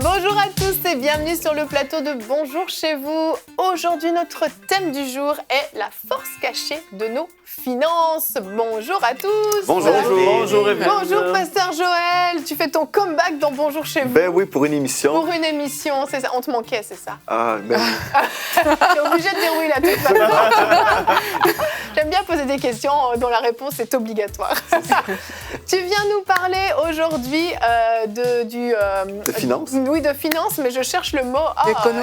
Bonjour à tous et bienvenue sur le plateau de Bonjour chez vous. Aujourd'hui, notre thème du jour est la force cachée de nos finances. Bonjour à tous. Bonjour. Bonjour, Evelyne. Bonjour, Pasteur Joël. Tu fais ton comeback dans Bonjour chez vous. Ben oui, pour une émission. Pour une émission, c'est ça. On te manquait, c'est ça. Ah, ben T'es obligé de dire oui là, de toute façon. J'aime bien poser des questions dont la réponse est obligatoire. Tu viens nous parler aujourd'hui de finances. Oui, de finances, mais je cherche le mot.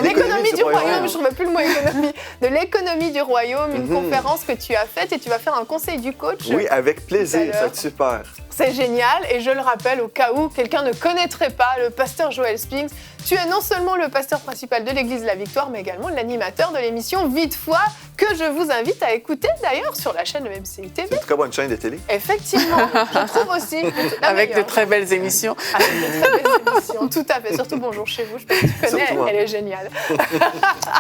L'économie du du royaume. royaume. Je ne trouvais plus le mot économie. De l'économie du royaume, une conférence que tu as faite et tu vas faire un conseil du coach. Oui, avec tout à plaisir, l'heure. ça va être super. C'est génial et je le rappelle au cas où quelqu'un ne connaîtrait pas le pasteur Joël Spinks. Tu es non seulement le pasteur principal de l'Église de la Victoire, mais également l'animateur de l'émission Vie de foi que je vous invite à écouter d'ailleurs sur la chaîne de MCI TV. C'est une très bonne chaîne de télé. Effectivement, je trouve aussi. la Avec de meilleure. très belles émissions. Avec de très belles émissions, tout à fait. Surtout Bonjour chez vous, je pense que tu connais, Surtout moi. elle est géniale.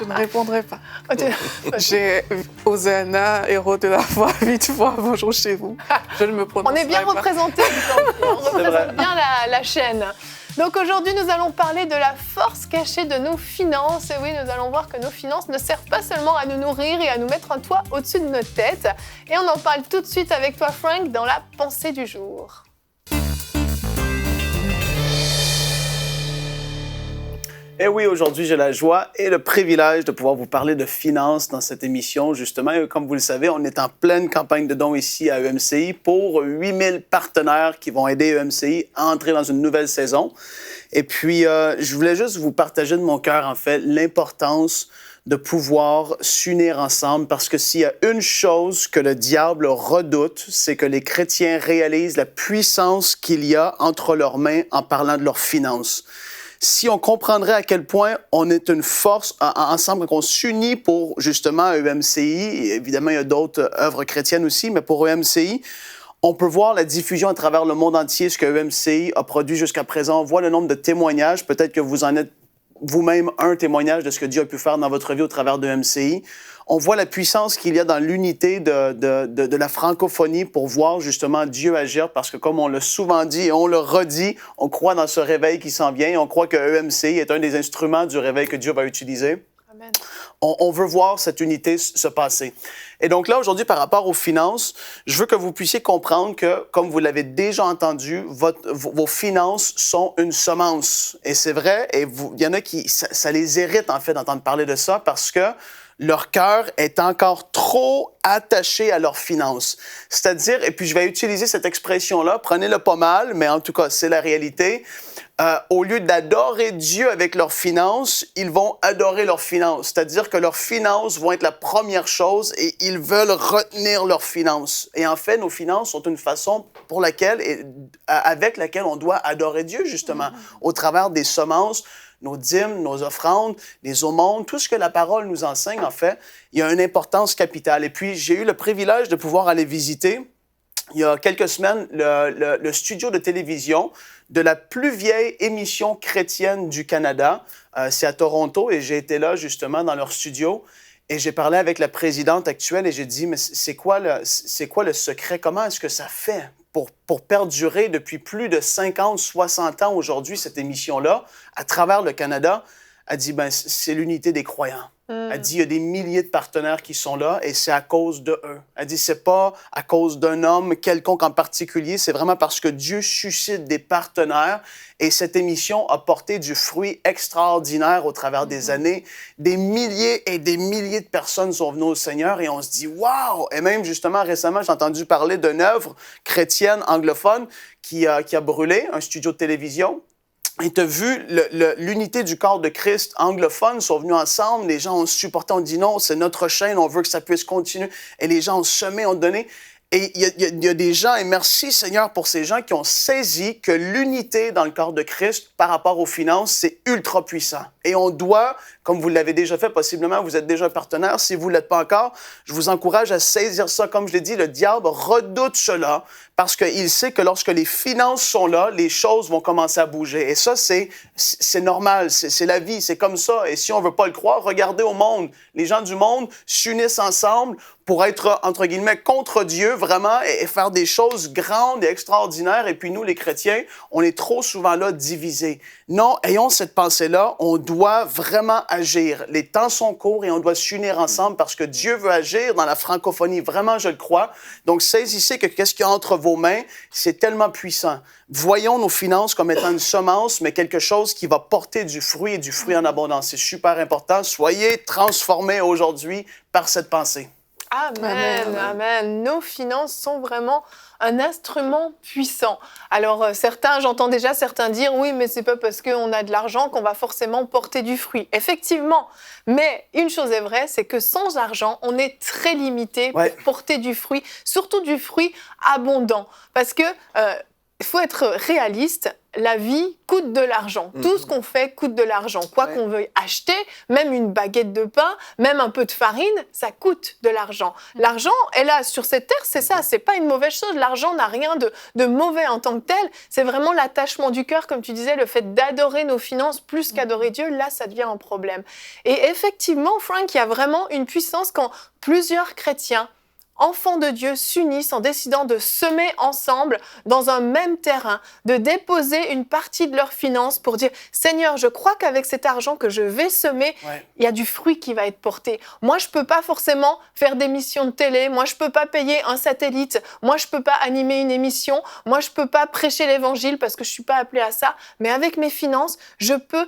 Je ne répondrai pas. Oh, tu- J'ai Hosanna, héros de la foi, vite foi, bonjour chez vous. Je ne me prononce On est bien pas. représentés, on représente bien la chaîne. Donc aujourd'hui, nous allons parler de la force cachée de nos finances. Et oui, nous allons voir que nos finances ne servent pas seulement à nous nourrir et à nous mettre un toit au-dessus de nos têtes. Et on en parle tout de suite avec toi, Frank, dans la pensée du jour. Et oui, aujourd'hui, j'ai la joie et le privilège de pouvoir vous parler de finances dans cette émission. Justement, et comme vous le savez, on est en pleine campagne de dons ici à EMCI pour 8000 partenaires qui vont aider EMCI à entrer dans une nouvelle saison. Et puis, je voulais juste vous partager de mon cœur, en fait, l'importance de pouvoir s'unir ensemble parce que s'il y a une chose que le diable redoute, c'est que les chrétiens réalisent la puissance qu'il y a entre leurs mains en parlant de leurs finances. Si on comprendrait à quel point on est une force ensemble, qu'on s'unit pour justement EMCI, évidemment il y a d'autres œuvres chrétiennes aussi, mais pour EMCI, on peut voir la diffusion à travers le monde entier, ce que EMCI a produit jusqu'à présent. On voit le nombre de témoignages, peut-être que vous en êtes vous-même un témoignage de ce que Dieu a pu faire dans votre vie au travers de EMCI. On voit la puissance qu'il y a dans l'unité de la francophonie pour voir justement Dieu agir parce que comme on l'a souvent dit et on le redit, on croit dans ce réveil qui s'en vient et on croit que EMCI est un des instruments du réveil que Dieu va utiliser. Amen. On veut voir cette unité se passer. Et donc là, aujourd'hui, par rapport aux finances, je veux que vous puissiez comprendre que, comme vous l'avez déjà entendu, vos finances sont une semence. Et c'est vrai, et il y en a qui, ça les irrite en fait d'entendre parler de ça parce que leur cœur est encore trop attaché à leurs finances. C'est-à-dire, et puis je vais utiliser cette expression-là, prenez-le pas mal, mais en tout cas, c'est la réalité. Au lieu d'adorer Dieu avec leurs finances, ils vont adorer leurs finances. C'est-à-dire que leurs finances vont être la première chose et ils veulent retenir leurs finances. Et en fait, nos finances sont une façon avec laquelle on doit adorer Dieu, justement, au travers des semences, nos dîmes, nos offrandes, les aumônes, tout ce que la parole nous enseigne, en fait, il y a une importance capitale. Et puis, j'ai eu le privilège de pouvoir aller visiter, il y a quelques semaines, le studio de télévision de la plus vieille émission chrétienne du Canada. C'est à Toronto et j'ai été là, justement, dans leur studio. Et j'ai parlé avec la présidente actuelle et j'ai dit, mais c'est quoi le secret? Comment est-ce que ça fait pour perdurer depuis plus de 50, 60 ans aujourd'hui, cette émission-là, à travers le Canada? Elle dit, ben, c'est l'unité des croyants. Elle dit, il y a des milliers de partenaires qui sont là et c'est à cause de eux. Elle dit, c'est pas à cause d'un homme quelconque en particulier, c'est vraiment parce que Dieu suscite des partenaires et cette émission a porté du fruit extraordinaire au travers des années. Des milliers et des milliers de personnes sont venues au Seigneur et on se dit, wow! Et même justement récemment, j'ai entendu parler d'une œuvre chrétienne anglophone qui a brûlé, un studio de télévision. Et tu as vu l'unité du corps de Christ anglophone sont venus ensemble, les gens ont supporté, ont dit non, c'est notre chaîne, on veut que ça puisse continuer. Et les gens ont semé, ont donné. Et il y a des gens, et merci Seigneur pour ces gens qui ont saisi que l'unité dans le corps de Christ par rapport aux finances, c'est ultra puissant. Et on doit, comme vous l'avez déjà fait, possiblement, vous êtes déjà un partenaire. Si vous ne l'êtes pas encore, je vous encourage à saisir ça. Comme je l'ai dit, le diable redoute cela parce qu'il sait que lorsque les finances sont là, les choses vont commencer à bouger. Et ça, c'est normal, c'est la vie, c'est comme ça. Et si on ne veut pas le croire, regardez au monde. Les gens du monde s'unissent ensemble pour être, entre guillemets, contre Dieu, vraiment, et faire des choses grandes et extraordinaires. Et puis nous, les chrétiens, on est trop souvent là divisés. Non, ayons cette pensée-là, on doit vraiment agir. Les temps sont courts et on doit s'unir ensemble parce que Dieu veut agir dans la francophonie. Vraiment, je le crois. Donc, saisissez que qu'est-ce qu'il y a entre vos mains, c'est tellement puissant. Voyons nos finances comme étant une semence, mais quelque chose qui va porter du fruit et du fruit en abondance. C'est super important. Soyez transformés aujourd'hui par cette pensée. Amen, amen. Nos finances sont vraiment un instrument puissant. Alors j'entends déjà certains dire oui, mais c'est pas parce qu'on a de l'argent qu'on va forcément porter du fruit. Effectivement, mais une chose est vraie, c'est que sans argent, on est très limité pour porter du fruit, surtout du fruit abondant. Parce que il faut être réaliste, la vie coûte de l'argent. Tout ce qu'on fait coûte de l'argent. Quoi qu'on veuille acheter, même une baguette de pain, même un peu de farine, ça coûte de l'argent. L'argent est là sur cette terre, c'est ça, c'est pas une mauvaise chose. L'argent n'a rien de mauvais en tant que tel. C'est vraiment l'attachement du cœur, comme tu disais, le fait d'adorer nos finances plus qu'adorer Dieu. Là, ça devient un problème. Et effectivement, Frank, il y a vraiment une puissance quand plusieurs chrétiens, enfants de Dieu, s'unissent en décidant de semer ensemble dans un même terrain, de déposer une partie de leurs finances pour dire « Seigneur, je crois qu'avec cet argent que je vais semer, il y a du fruit qui va être porté. Moi, je ne peux pas forcément faire des missions de télé, moi, je ne peux pas payer un satellite, moi, je ne peux pas animer une émission, moi, je ne peux pas prêcher l'évangile parce que je ne suis pas appelée à ça, mais avec mes finances, je peux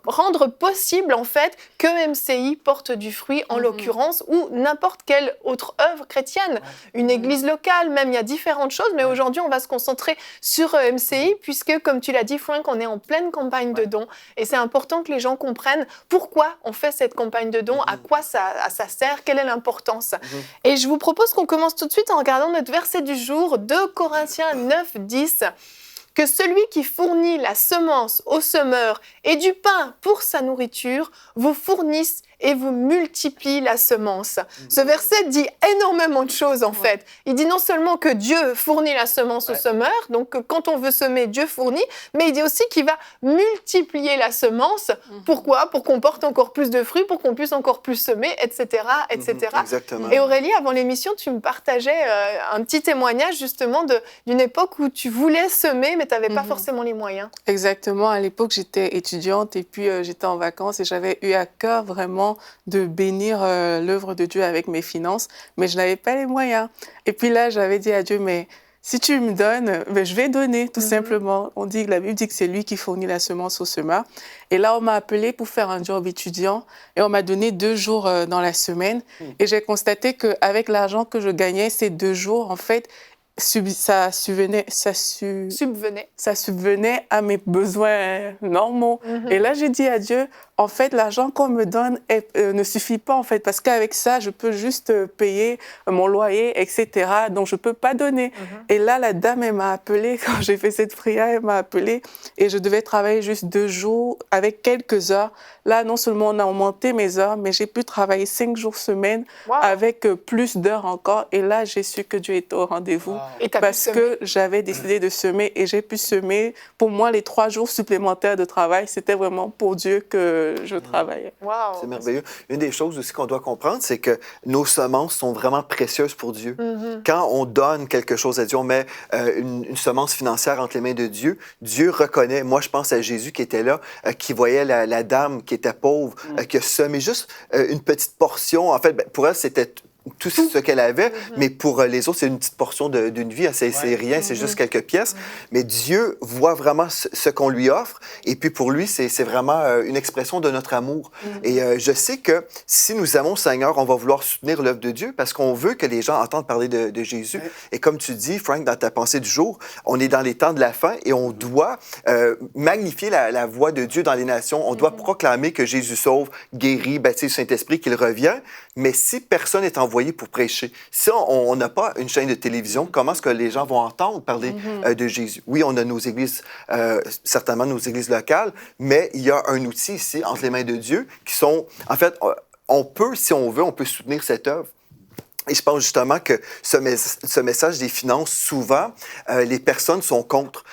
rendre possible en fait que MCI porte du fruit, en l'occurrence, ou n'importe quelle autre œuvre chrétienne, une église locale, même il y a différentes choses, mais aujourd'hui on va se concentrer sur MCI puisque, comme tu l'as dit Frank, on est en pleine campagne de dons et c'est important que les gens comprennent pourquoi on fait cette campagne de dons, à quoi ça sert, quelle est l'importance. Et je vous propose qu'on commence tout de suite en regardant notre verset du jour, 2 Corinthiens 9, 10. Que celui qui fournit la semence au semeur et du pain pour sa nourriture vous fournisse et vous multiplie la semence. Ce verset dit énormément de choses en fait. Il dit non seulement que Dieu fournit la semence au semeur, donc quand on veut semer, Dieu fournit, mais il dit aussi qu'il va multiplier la semence. Pourquoi ? Pour qu'on porte encore plus de fruits, pour qu'on puisse encore plus semer, etc. etc. Exactement. Et Aurélie, avant l'émission, tu me partageais un petit témoignage justement d'une époque où tu voulais semer, mais tu n'avais pas forcément les moyens. Exactement. À l'époque, j'étais étudiante et puis j'étais en vacances et j'avais eu à cœur vraiment de bénir l'œuvre de Dieu avec mes finances, mais je n'avais pas les moyens. Et puis là, j'avais dit à Dieu, mais si tu me donnes, ben, je vais donner, tout simplement. La Bible dit que c'est lui qui fournit la semence au semeur. Et là, on m'a appelé pour faire un job étudiant et on m'a donné 2 jours dans la semaine. Et j'ai constaté qu'avec l'argent que je gagnais, ces 2 jours, en fait, ça subvenait à mes besoins normaux. Et là, j'ai dit à Dieu, en fait, l'argent qu'on me donne ne suffit pas, en fait, parce qu'avec ça, je peux juste payer mon loyer, etc. Donc, je ne peux pas donner. Et là, la dame, elle m'a appelée, quand j'ai fait cette prière, elle m'a appelée et je devais travailler juste 2 jours avec quelques heures. Là, non seulement on a augmenté mes heures, mais j'ai pu travailler 5 jours semaine avec plus d'heures encore. Et là, j'ai su que Dieu était au rendez-vous parce que j'avais décidé de semer et j'ai pu semer. Pour moi, les 3 jours supplémentaires de travail, c'était vraiment pour Dieu que je travaillais. Wow. C'est merveilleux. Une des choses aussi qu'on doit comprendre, c'est que nos semences sont vraiment précieuses pour Dieu. Quand on donne quelque chose à Dieu, on met une semence financière entre les mains de Dieu, Dieu reconnaît. Moi, je pense à Jésus qui était là, qui voyait la dame qui était pauvre, qui a semé juste une petite portion. En fait, pour elle, c'était tout ce qu'elle avait, mais pour les autres, c'est une petite portion d'une vie. C'est rien, c'est juste quelques pièces. Mais Dieu voit vraiment ce qu'on lui offre. Et puis pour lui, c'est vraiment une expression de notre amour. Et je sais que si nous aimons le Seigneur, on va vouloir soutenir l'œuvre de Dieu parce qu'on veut que les gens entendent parler de Jésus. Et comme tu dis, Frank, dans ta pensée du jour, on est dans les temps de la fin et on doit magnifier la voix de Dieu dans les nations. On doit proclamer que Jésus sauve, guérit, baptise le Saint-Esprit, qu'il revient. Mais si personne n'est en envoyé pour prêcher. Si on n'a pas une chaîne de télévision, comment est-ce que les gens vont entendre parler de Jésus? Oui, on a nos églises, certainement nos églises locales, mais il y a un outil ici, entre les mains de Dieu, qui sont... En fait, on peut, si on veut, on peut soutenir cette œuvre. Et je pense justement que ce message des finances, souvent, les personnes sont contre.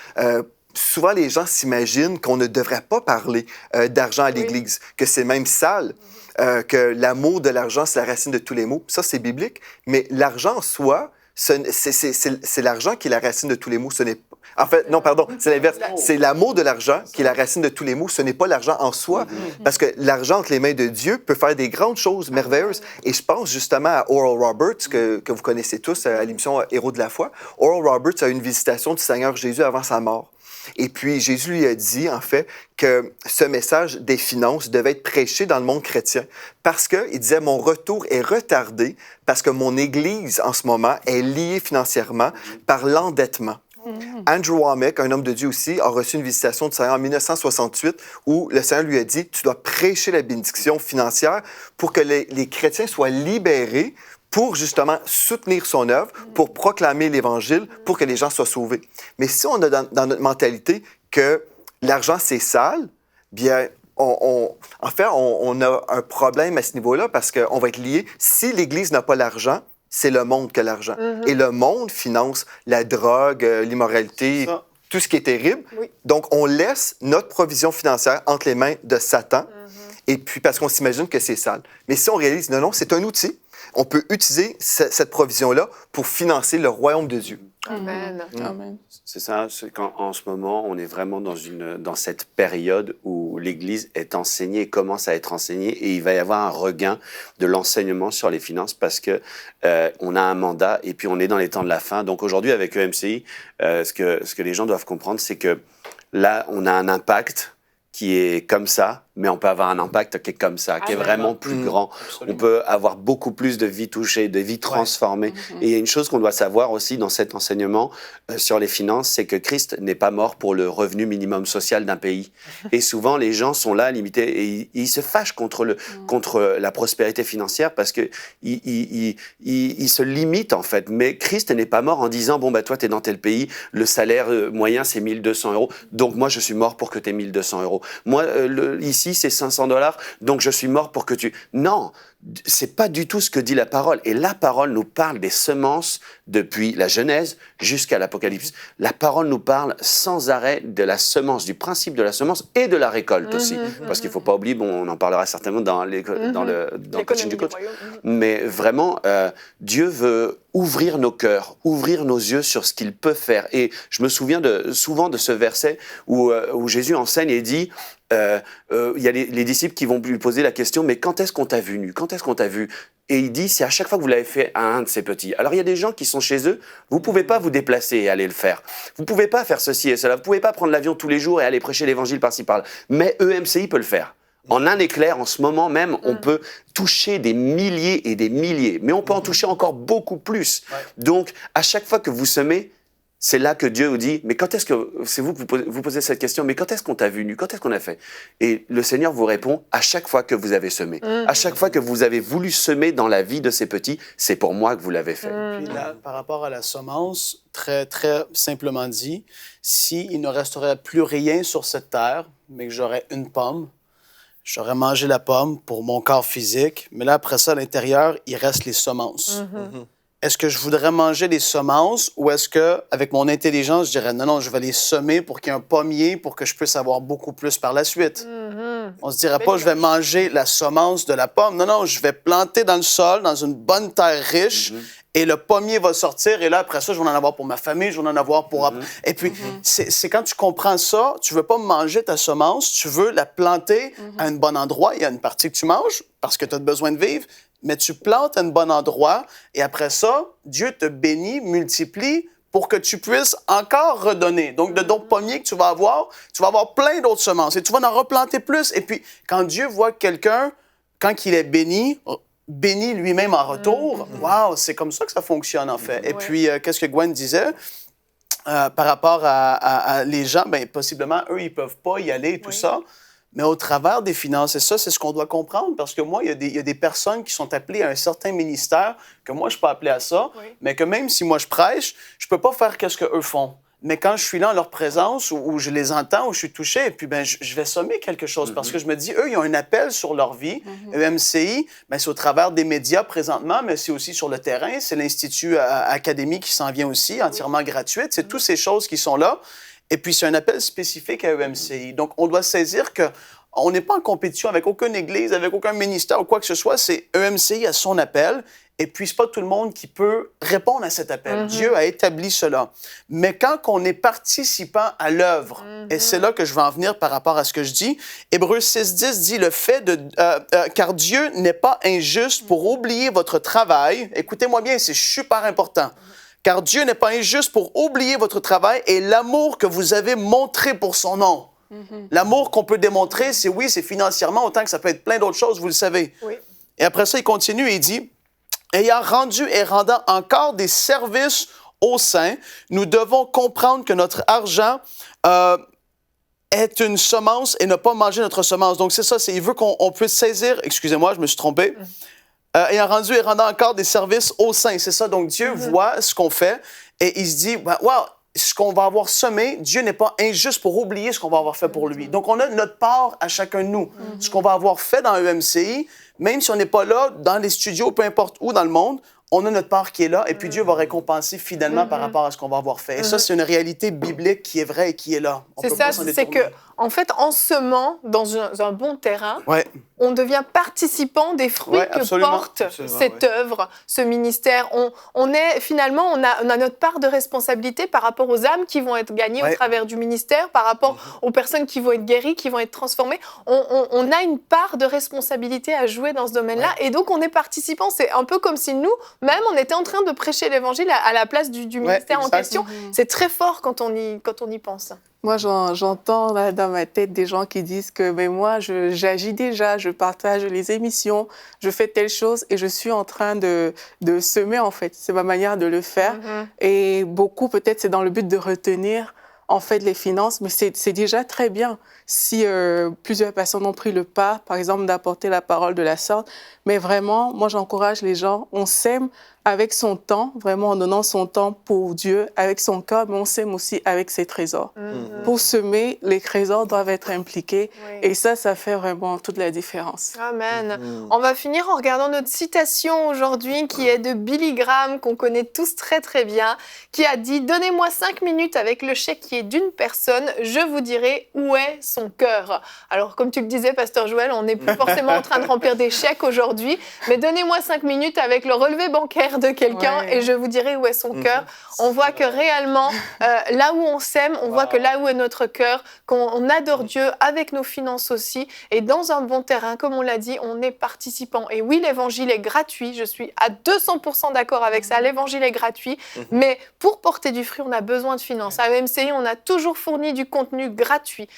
Souvent, les gens s'imaginent qu'on ne devrait pas parler d'argent à l'Église, que c'est même sale, que l'amour de l'argent, c'est la racine de tous les maux. Ça, c'est biblique. Mais l'argent en soi, c'est l'argent qui est la racine de tous les maux. Ce n'est pas... En fait, non, pardon, c'est l'inverse. C'est l'amour de l'argent qui est la racine de tous les maux. Ce n'est pas l'argent en soi. Parce que l'argent entre les mains de Dieu peut faire des grandes choses merveilleuses. Et je pense justement à Oral Roberts, que vous connaissez tous à l'émission Héros de la foi. Oral Roberts a eu une visitation du Seigneur Jésus avant sa mort. Et puis, Jésus lui a dit, en fait, que ce message des finances devait être prêché dans le monde chrétien parce qu'il disait, mon retour est retardé parce que mon Église, en ce moment, est liée financièrement par l'endettement. Andrew Wommack, un homme de Dieu aussi, a reçu une visitation du Seigneur en 1968 où le Seigneur lui a dit, tu dois prêcher la bénédiction financière pour que les chrétiens soient libérés pour justement soutenir son œuvre, pour proclamer l'Évangile, pour que les gens soient sauvés. Mais si on a dans notre mentalité que l'argent, c'est sale, bien, en fait, on a un problème à ce niveau-là parce qu'on va être lié. Si l'Église n'a pas l'argent, c'est le monde qui a l'argent. Et le monde finance la drogue, l'immoralité, tout ce qui est terrible. Oui. Donc, on laisse notre provision financière entre les mains de Satan, et puis parce qu'on s'imagine que c'est sale. Mais si on réalise, non, c'est un outil. On peut utiliser cette provision-là pour financer le royaume de Dieu. Amen. Amen. C'est ça, c'est qu'en ce moment, on est vraiment dans cette période où l'Église est enseignée, commence à être enseignée, et il va y avoir un regain de l'enseignement sur les finances parce que on a un mandat et puis on est dans les temps de la fin. Donc aujourd'hui, avec EMCI, ce que les gens doivent comprendre, c'est que là, on a un impact qui est comme ça, mais on peut avoir un impact qui est comme ça, qui est vraiment plus grand. Absolument. On peut avoir beaucoup plus de vies touchées, de vies transformées. Et il y a une chose qu'on doit savoir aussi dans cet enseignement sur les finances, c'est que Christ n'est pas mort pour le revenu minimum social d'un pays. Et souvent, les gens sont là, limités, et ils se fâchent contre la prospérité financière parce qu'ils se limitent, en fait. Mais Christ n'est pas mort en disant, bon, bah, toi, t'es dans tel pays, le salaire moyen, c'est 1 200 €, donc moi, je suis mort pour que t'aies 1 200 €. Moi, ici, c'est 500 $, donc je suis mort pour que tu... Non, c'est pas du tout ce que dit la parole. Et la parole nous parle des semences depuis la Genèse jusqu'à l'Apocalypse. La parole nous parle sans arrêt de la semence, du principe de la semence et de la récolte aussi. Parce qu'il faut pas oublier, bon, on en parlera certainement dans le coaching du coach. Mais vraiment, Dieu veut ouvrir nos cœurs, ouvrir nos yeux sur ce qu'il peut faire. Et je me souviens souvent de ce verset où Jésus enseigne et dit... il y a les disciples qui vont lui poser la question, mais quand est-ce qu'on t'a vu nu? Quand est-ce qu'on t'a vu? Et il dit, c'est à chaque fois que vous l'avez fait à un de ces petits. Alors il y a des gens qui sont chez eux, vous ne pouvez pas vous déplacer et aller le faire. Vous ne pouvez pas faire ceci et cela. Vous ne pouvez pas prendre l'avion tous les jours et aller prêcher l'évangile par-ci par-là. Mais EMCI peut le faire. En un éclair, en ce moment même, on peut toucher des milliers et des milliers. Mais on peut en toucher encore beaucoup plus. Ouais. Donc, à chaque fois que vous semez, c'est là que Dieu vous dit, mais quand est-ce que, c'est vous que vous posez cette question, mais quand est-ce qu'on t'a vu nu? Quand est-ce qu'on a fait? Et le Seigneur vous répond, à chaque fois que vous avez semé, à chaque fois que vous avez voulu semer dans la vie de ces petits, c'est pour moi que vous l'avez fait. Puis là, par rapport à la semence, très, très simplement dit, s'il ne resterait plus rien sur cette terre, mais que j'aurais une pomme, j'aurais mangé la pomme pour mon corps physique, mais là, après ça, à l'intérieur, il reste les semences. Est-ce que je voudrais manger les semences ou est-ce que, avec mon intelligence, je dirais non, je vais les semer pour qu'il y ait un pommier pour que je puisse avoir beaucoup plus par la suite? On se dirait pas, je vais manger la semence de la pomme. Non, je vais planter dans le sol, dans une bonne terre riche, et le pommier va sortir, et là, après ça, je vais en avoir pour ma famille, je vais en avoir pour... Et puis, c'est quand tu comprends ça, tu veux pas manger ta semence, tu veux la planter à un bon endroit. Il y a une partie que tu manges parce que tu as besoin de vivre, mais tu plantes à un bon endroit et après ça, Dieu te bénit, multiplie pour que tu puisses encore redonner. Donc, de ton pommier que tu vas avoir plein d'autres semences et tu vas en replanter plus. Et puis, quand Dieu voit quelqu'un, quand il est béni lui-même en retour, wow, c'est comme ça que ça fonctionne en fait. Et puis, qu'est-ce que Gwen disait? Par rapport à les gens, bien, possiblement, eux, ils peuvent pas y aller et tout ça. Mais au travers des finances, et ça, c'est ce qu'on doit comprendre, parce que moi, il y a des personnes qui sont appelées à un certain ministère, que moi, je ne suis pas appelé à ça, mais que même si moi, je prêche, je ne peux pas faire ce qu'eux font. Mais quand je suis là en leur présence, où je les entends, où je suis touché, et puis je vais sommer quelque chose, parce que je me dis, eux, ils ont un appel sur leur vie. EMCI, c'est au travers des médias présentement, mais c'est aussi sur le terrain. C'est l'Institut académique qui s'en vient aussi, entièrement gratuite. C'est toutes ces choses qui sont là. Et puis, c'est un appel spécifique à EMCI. Donc, on doit saisir que on n'est pas en compétition avec aucune église, avec aucun ministère ou quoi que ce soit. C'est EMCI à son appel. Et puis, ce n'est pas tout le monde qui peut répondre à cet appel. Dieu a établi cela. Mais quand on est participant à l'œuvre, et c'est là que je vais en venir par rapport à ce que je dis, Hébreux 6.10 dit le fait de... car Dieu n'est pas injuste pour oublier votre travail. Écoutez-moi bien, c'est super important. Car Dieu n'est pas injuste pour oublier votre travail et l'amour que vous avez montré pour son nom. L'amour qu'on peut démontrer, c'est financièrement, autant que ça peut être plein d'autres choses, vous le savez. Oui. Et après ça, il continue et il dit, ayant rendu et rendant encore des services aux saints, nous devons comprendre que notre argent est une semence et ne pas manger notre semence. Donc c'est ça, il veut qu'on puisse saisir, excusez-moi, je me suis trompé, ayant rendu et rendant encore des services aux saints. C'est ça, donc Dieu voit ce qu'on fait et il se dit, wow, ce qu'on va avoir semé, Dieu n'est pas injuste pour oublier ce qu'on va avoir fait pour lui. Donc, on a notre part à chacun de nous. Ce qu'on va avoir fait dans EMCI, même si on n'est pas là, dans les studios, peu importe où dans le monde, on a notre part qui est là et puis Dieu va récompenser fidèlement par rapport à ce qu'on va avoir fait. Et ça, c'est une réalité biblique qui est vraie et qui est là. C'est ça, c'est que, en fait, en semant dans un bon terrain, on devient participant des fruits que porte cette œuvre, ce ministère. On est, finalement, on a notre part de responsabilité par rapport aux âmes qui vont être gagnées au travers du ministère, par rapport aux personnes qui vont être guéries, qui vont être transformées. On a une part de responsabilité à jouer dans ce domaine-là et donc on est participant. C'est un peu comme si nous, même, on était en train de prêcher l'Évangile à la place du ministère en question. C'est très fort quand on y pense. Moi, j'entends là, dans ma tête des gens qui disent que mais moi, j'agis déjà, je partage les émissions, je fais telle chose et je suis en train de semer, en fait. C'est ma manière de le faire. Et beaucoup, peut-être, c'est dans le but de retenir, en fait, les finances, mais c'est déjà très bien si plusieurs personnes ont pris le pas, par exemple, d'apporter la parole de la sorte. Mais vraiment, moi, j'encourage les gens, on sème avec son temps, vraiment en donnant son temps pour Dieu, avec son cœur, mais on sème aussi avec ses trésors. Pour semer, les trésors doivent être impliqués et ça fait vraiment toute la différence. Amen. On va finir en regardant notre citation aujourd'hui qui est de Billy Graham, qu'on connaît tous très très bien, qui a dit « Donnez-moi 5 minutes avec le chéquier d'une personne, je vous dirai où est son cœur. » Alors, comme tu le disais, Pasteur Joël, on n'est plus forcément en train de remplir des chèques aujourd'hui, mais donnez-moi 5 minutes avec le relevé bancaire de quelqu'un et je vous dirai où est son cœur. On voit que réellement, là où on s'aime, on voit que là où est notre cœur, qu'on adore Dieu avec nos finances aussi, et dans un bon terrain, comme on l'a dit, on est participant. Et oui, l'évangile est gratuit, je suis à 200% d'accord avec ça, l'évangile est gratuit, mais pour porter du fruit, on a besoin de finances. À EMCI, on a toujours fourni du contenu gratuit.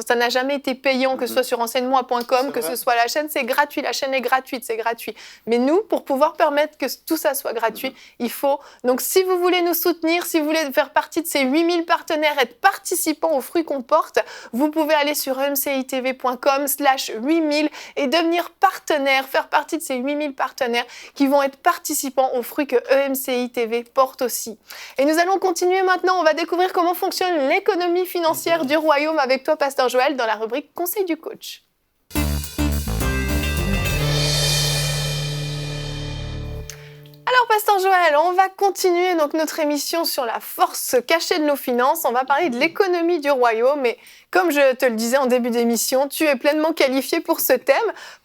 Ça n'a jamais été payant, que ce soit sur enseigne-moi.com, que ce soit la chaîne, c'est gratuit, la chaîne est gratuite, c'est gratuit. Mais nous, pour pouvoir permettre que tout ça soit gratuit, il faut... Donc, si vous voulez nous soutenir, si vous voulez faire partie de ces 8000 partenaires, être participants aux fruits qu'on porte, vous pouvez aller sur emcitv.com/8000 et devenir partenaire, faire partie de ces 8000 partenaires qui vont être participants aux fruits que EMCI TV porte aussi. Et nous allons continuer maintenant, on va découvrir comment fonctionne l'économie financière du royaume avec toi, Pasteur Joël, dans la rubrique Conseil du coach. Alors, Pasteur Joël, on va continuer donc notre émission sur la force cachée de nos finances. On va parler de l'économie du royaume. Et comme je te le disais en début d'émission, tu es pleinement qualifié pour ce thème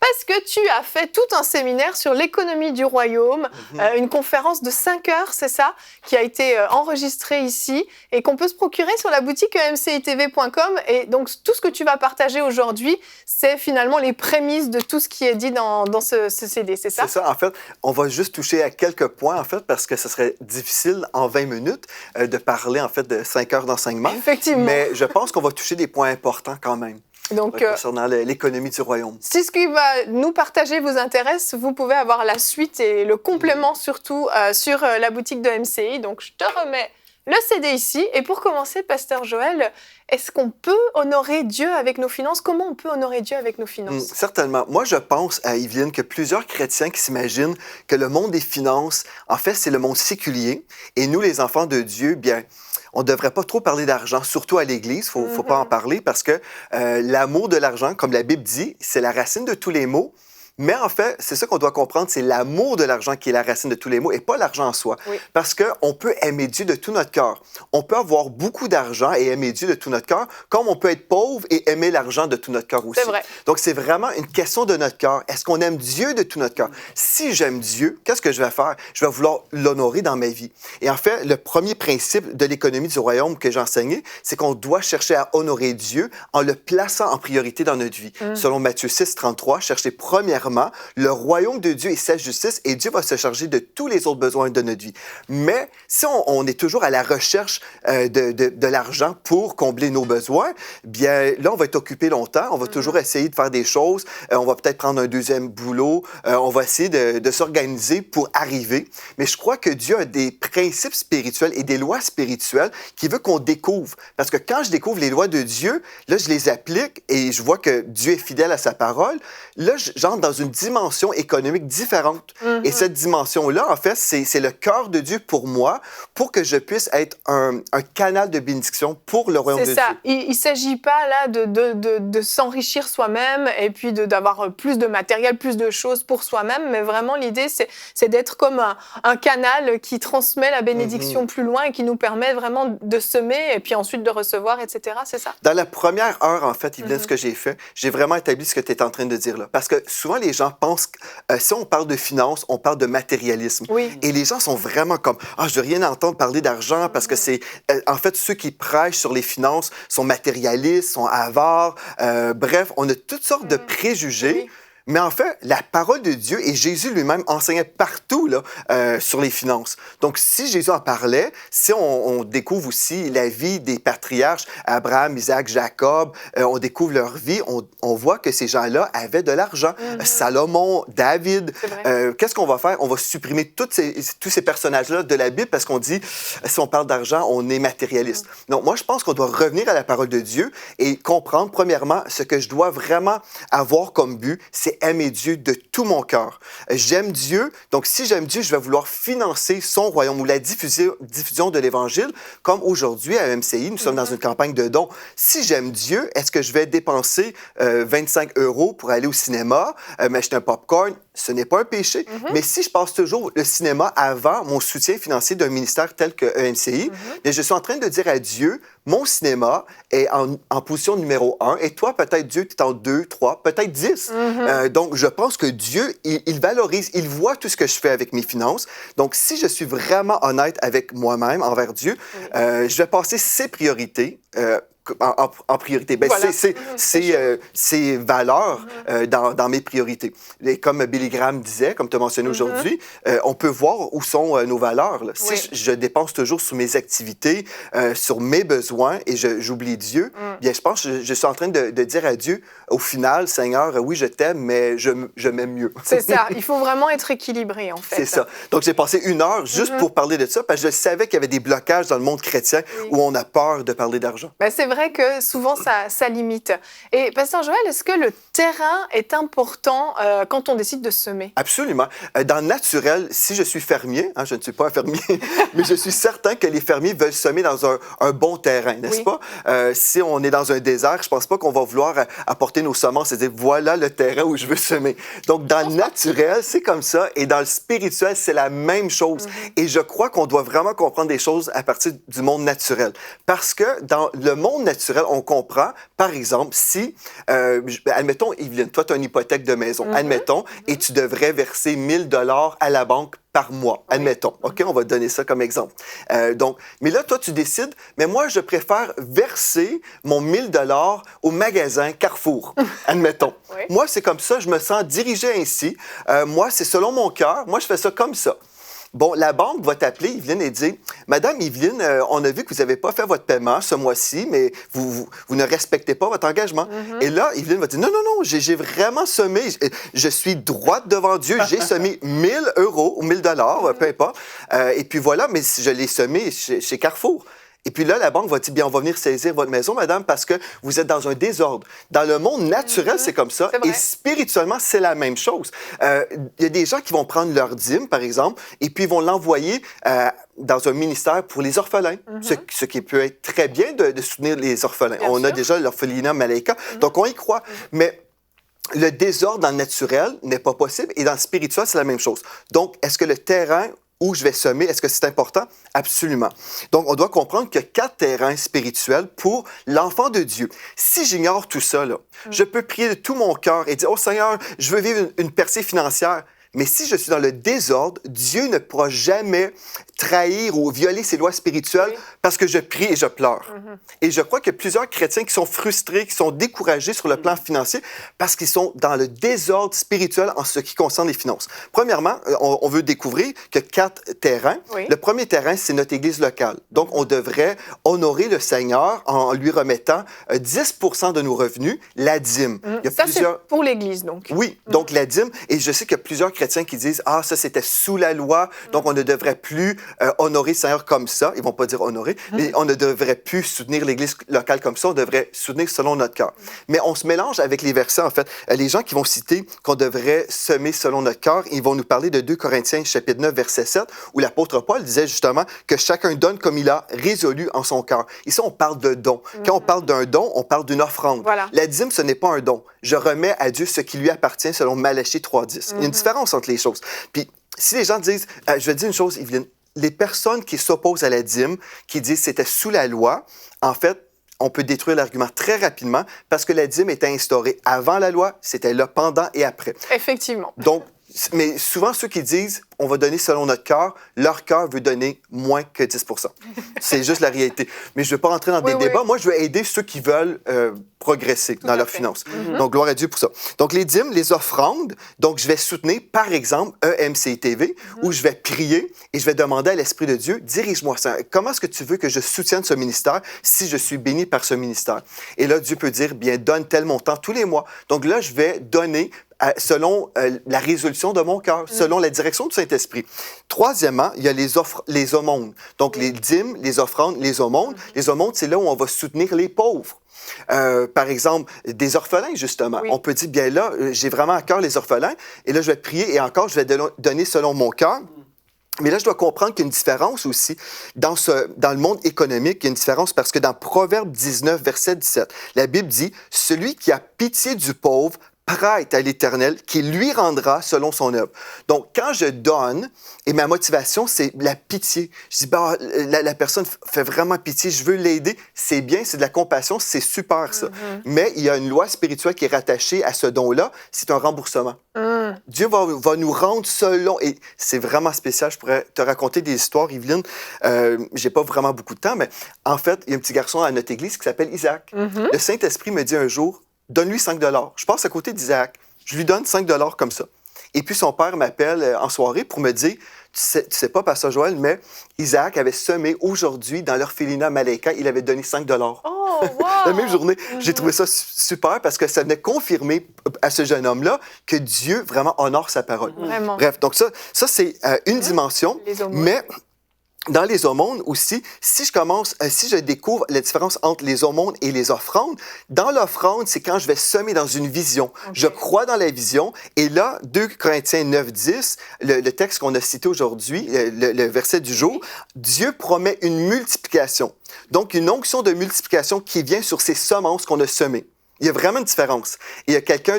parce que tu as fait tout un séminaire sur l'économie du royaume, une conférence de 5 heures, c'est ça, qui a été enregistrée ici et qu'on peut se procurer sur la boutique emcitv.com. Et donc, tout ce que tu vas partager aujourd'hui, c'est finalement les prémices de tout ce qui est dit dans ce CD, c'est ça? C'est ça. En fait, on va juste toucher à quelques points, en fait, parce que ce serait difficile en 20 minutes de parler, en fait, de 5 heures d'enseignement. Effectivement. Mais je pense qu'on va toucher des points importants quand même. Donc, concernant l'économie du royaume. Si ce qui va nous partager vous intéresse, vous pouvez avoir la suite et le complément surtout sur la boutique de MCI. Donc, je te remets le CD ici. Et pour commencer, Pasteur Joël, est-ce qu'on peut honorer Dieu avec nos finances? Comment on peut honorer Dieu avec nos finances? Certainement. Moi, je pense, à Yveline, que plusieurs chrétiens qui s'imaginent que le monde des finances, en fait, c'est le monde séculier. Et nous, les enfants de Dieu, bien, on ne devrait pas trop parler d'argent, surtout à l'Église. Il ne faut pas en parler parce que l'amour de l'argent, comme la Bible dit, c'est la racine de tous les maux. Mais en fait, c'est ça qu'on doit comprendre, c'est l'amour de l'argent qui est la racine de tous les maux et pas l'argent en soi. Oui. Parce qu'on peut aimer Dieu de tout notre cœur. On peut avoir beaucoup d'argent et aimer Dieu de tout notre cœur, comme on peut être pauvre et aimer l'argent de tout notre cœur aussi. C'est vrai. Donc, c'est vraiment une question de notre cœur. Est-ce qu'on aime Dieu de tout notre cœur? Si j'aime Dieu, qu'est-ce que je vais faire? Je vais vouloir l'honorer dans ma vie. Et en fait, le premier principe de l'économie du royaume que j'ai enseigné, c'est qu'on doit chercher à honorer Dieu en le plaçant en priorité dans notre vie. Selon Matthieu 6, 33, cherchez premièrement le royaume de Dieu et sa justice, et Dieu va se charger de tous les autres besoins de notre vie. Mais si on est toujours à la recherche de l'argent pour combler nos besoins, bien là, on va être occupé longtemps, on va toujours essayer de faire des choses, on va peut-être prendre un deuxième boulot, on va essayer de s'organiser pour arriver. Mais je crois que Dieu a des principes spirituels et des lois spirituelles qu'il veut qu'on découvre. Parce que quand je découvre les lois de Dieu, là, je les applique et je vois que Dieu est fidèle à sa parole. Là, j'entre dans une dimension économique différente. Et cette dimension-là, en fait, c'est le cœur de Dieu pour moi, pour que je puisse être un canal de bénédiction pour le royaume de Dieu. C'est ça. Il ne s'agit pas là de s'enrichir soi-même et puis d'avoir plus de matériel, plus de choses pour soi-même, mais vraiment l'idée, c'est d'être comme un canal qui transmet la bénédiction plus loin et qui nous permet vraiment de semer et puis ensuite de recevoir, etc. C'est ça? Dans la première heure, en fait, Yveline, ce que j'ai fait, j'ai vraiment établi ce que tu es en train de dire là. Parce que souvent, les gens pensent que si on parle de finances, on parle de matérialisme. Oui. Et les gens sont vraiment comme « Ah, je veux rien entendre parler d'argent parce que c'est... » En fait, ceux qui prêchent sur les finances sont matérialistes, sont avares. Bref, on a toutes sortes de préjugés. Oui. Mais en fait, la parole de Dieu et Jésus lui-même enseignait partout là, sur les finances. Donc, si Jésus en parlait, si on découvre aussi la vie des patriarches, Abraham, Isaac, Jacob, on découvre leur vie, on voit que ces gens-là avaient de l'argent. Salomon, David. Qu'est-ce qu'on va faire? On va supprimer tous ces personnages-là de la Bible parce qu'on dit, si on parle d'argent, on est matérialiste. Donc, moi, je pense qu'on doit revenir à la parole de Dieu et comprendre, premièrement, ce que je dois vraiment avoir comme but, c'est aimer Dieu de tout mon cœur. J'aime Dieu, donc si j'aime Dieu, je vais vouloir financer son royaume ou la diffusion de l'Évangile, comme aujourd'hui à MCI, nous sommes dans une campagne de dons. Si j'aime Dieu, est-ce que je vais dépenser 25 € pour aller au cinéma, m'acheter un popcorn? Ce n'est pas un péché. Mais si je passe toujours le cinéma avant mon soutien financier d'un ministère tel que EMCI, bien, je suis en train de dire à Dieu, mon cinéma est en position numéro 1 et toi, peut-être Dieu, tu es en 2, 3, peut-être 10. Donc, je pense que Dieu, il valorise, il voit tout ce que je fais avec mes finances. Donc, si je suis vraiment honnête avec moi-même, envers Dieu, je vais passer ses priorités en priorité. Ben, voilà. C'est valeurs dans mes priorités. Et comme Billy Graham disait, comme tu as mentionné aujourd'hui, on peut voir où sont nos valeurs. Là. Si je dépense toujours sur mes activités, sur mes besoins et j'oublie Dieu, bien, je pense que je suis en train de dire à Dieu, au final, Seigneur, oui, je t'aime, mais je m'aime mieux. C'est ça. Il faut vraiment être équilibré, en fait. C'est ça. Donc, j'ai passé 1 heure juste pour parler de ça parce que je savais qu'il y avait des blocages dans le monde chrétien où on a peur de parler d'argent. Ben, c'est vrai que souvent, ça limite. Et Pasteur Joël, est-ce que le terrain est important quand on décide de semer? Absolument. Dans le naturel, si je suis fermier, je ne suis pas un fermier, mais je suis certain que les fermiers veulent semer dans un bon terrain, n'est-ce pas? Si on est dans un désert, je ne pense pas qu'on va vouloir apporter nos semences et dire, voilà le terrain où je veux semer. Donc, dans le naturel, c'est comme ça. Et dans le spirituel, c'est la même chose. Et je crois qu'on doit vraiment comprendre des choses à partir du monde naturel. Parce que dans le monde naturel, on comprend, par exemple, si, admettons, Yveline, toi, tu as une hypothèque de maison, admettons, et tu devrais verser 1 000 $ à la banque par mois, admettons. OK, on va donner ça comme exemple. Donc, mais là, toi, tu décides, mais moi, je préfère verser mon 1 000 $ au magasin Carrefour, admettons. Moi, c'est comme ça, je me sens dirigé ainsi. Moi, c'est selon mon cœur. Moi, je fais ça comme ça. Bon, la banque va t'appeler, Yveline, et dire « Madame Yveline, on a vu que vous n'avez pas fait votre paiement ce mois-ci, mais vous ne respectez pas votre engagement. Et là, Yveline va dire « Non, j'ai vraiment semé. Je suis droite devant Dieu. J'ai semé 1 000 € ou 1 000 $, peu importe. Et puis voilà, mais je l'ai semé chez Carrefour. » Et puis là, la banque va dire, bien, on va venir saisir votre maison, madame, parce que vous êtes dans un désordre. Dans le monde naturel, c'est comme ça. Et spirituellement, c'est la même chose. Il y a des gens qui vont prendre leur dîme, par exemple, et puis ils vont l'envoyer dans un ministère pour les orphelins, ce qui peut être très bien de soutenir les orphelins. Bien on sûr. A déjà l'orphelinat Malaika, donc on y croit. Mais le désordre dans le naturel n'est pas possible, et dans le spirituel, c'est la même chose. Donc, est-ce que le terrain où je vais semer, est-ce que c'est important? Absolument. Donc, on doit comprendre qu'il y a 4 terrains spirituels pour l'enfant de Dieu. Si j'ignore tout ça, là, je peux prier de tout mon cœur et dire « Oh Seigneur, je veux vivre une percée financière. » Mais si je suis dans le désordre, Dieu ne pourra jamais trahir ou violer ses lois spirituelles parce que je prie et je pleure. Et je crois qu'il y a plusieurs chrétiens qui sont frustrés, qui sont découragés sur le plan financier parce qu'ils sont dans le désordre spirituel en ce qui concerne les finances. Premièrement, on veut découvrir que 4 terrains. Le premier terrain, c'est notre Église locale. Donc, on devrait honorer le Seigneur en lui remettant 10 % de nos revenus, la dîme. Il y a c'est pour l'Église, donc. Oui, donc la dîme. Et je sais qu'il y a plusieurs chrétiens qui disent « Ah, ça, c'était sous la loi, donc on ne devrait plus honorer le Seigneur comme ça. » Ils ne vont pas dire honorer, mais on ne devrait plus soutenir l'Église locale comme ça, on devrait soutenir selon notre cœur. Mais on se mélange avec les versets, en fait. Les gens qui vont citer qu'on devrait semer selon notre cœur, ils vont nous parler de 2 Corinthiens, chapitre 9, verset 7, où l'apôtre Paul disait justement que chacun donne comme il a résolu en son cœur. Ici, on parle de don. Quand on parle d'un don, on parle d'une offrande. Voilà. La dîme, ce n'est pas un don. Je remets à Dieu ce qui lui appartient selon Malachie 3.10. Il y a une différence entre les choses. Puis, si les gens disent, je vais dire une chose, Yveline, les personnes qui s'opposent à la dîme, qui disent que c'était sous la loi, en fait, on peut détruire l'argument très rapidement parce que la dîme était instaurée avant la loi, c'était là pendant et après. Effectivement. Donc, mais souvent, ceux qui disent on va donner selon notre cœur, leur cœur veut donner moins que 10 %. C'est juste la réalité. Mais je ne veux pas rentrer dans des débats. Moi, je veux aider ceux qui veulent progresser dans leurs finances. Donc, gloire à Dieu pour ça. Donc, les dîmes, les offrandes, donc je vais soutenir, par exemple, EMC TV, où je vais prier et je vais demander à l'Esprit de Dieu, dirige-moi ça. Comment est-ce que tu veux que je soutienne ce ministère si je suis béni par ce ministère? Et là, Dieu peut dire, bien, donne tel montant tous les mois. Donc là, je vais donner selon la résolution de mon cœur, selon la direction du Saint-Esprit. Troisièmement, il y a les aumônes. Donc, les dîmes, les offrandes, les aumônes. Les aumônes, c'est là où on va soutenir les pauvres. Par exemple, des orphelins, justement. On peut dire, bien là, j'ai vraiment à cœur les orphelins, et là, je vais prier, et encore, je vais donner selon mon cœur. Mais là, je dois comprendre qu'il y a une différence aussi. Dans le monde économique, il y a une différence parce que dans Proverbe 19, verset 17, la Bible dit « Celui qui a pitié du pauvre prête à l'Éternel, qui lui rendra selon son œuvre. » Donc, quand je donne, et ma motivation, c'est la pitié. Je dis, bah, la personne fait vraiment pitié, je veux l'aider. C'est bien, c'est de la compassion, c'est super, ça. Mais il y a une loi spirituelle qui est rattachée à ce don-là, c'est un remboursement. Dieu va nous rendre selon... Et c'est vraiment spécial, je pourrais te raconter des histoires, Yveline. J'ai pas vraiment beaucoup de temps, mais en fait, il y a un petit garçon à notre église qui s'appelle Isaac. Le Saint-Esprit me dit un jour, donne-lui 5 $. Je passe à côté d'Isaac. Je lui donne 5 $ comme ça. Et puis, son père m'appelle en soirée pour me dire, tu sais pas, Pasteur Joël, mais Isaac avait semé aujourd'hui dans l'orphelinat Malaika. Il avait donné 5 $. Oh, wow! La même journée. J'ai trouvé ça super parce que ça venait confirmer à ce jeune homme-là que Dieu vraiment honore sa parole. Vraiment. Bref, donc ça c'est une dimension. Mais... dans les aumônes aussi, si je découvre la différence entre les aumônes et les offrandes, dans l'offrande, c'est quand je vais semer dans une vision. Je crois dans la vision. Et là, 2 Corinthiens 9, 10, le texte qu'on a cité aujourd'hui, le verset du jour, Dieu promet une multiplication. Donc, une onction de multiplication qui vient sur ces semences qu'on a semées. Il y a vraiment une différence. Et il y a quelqu'un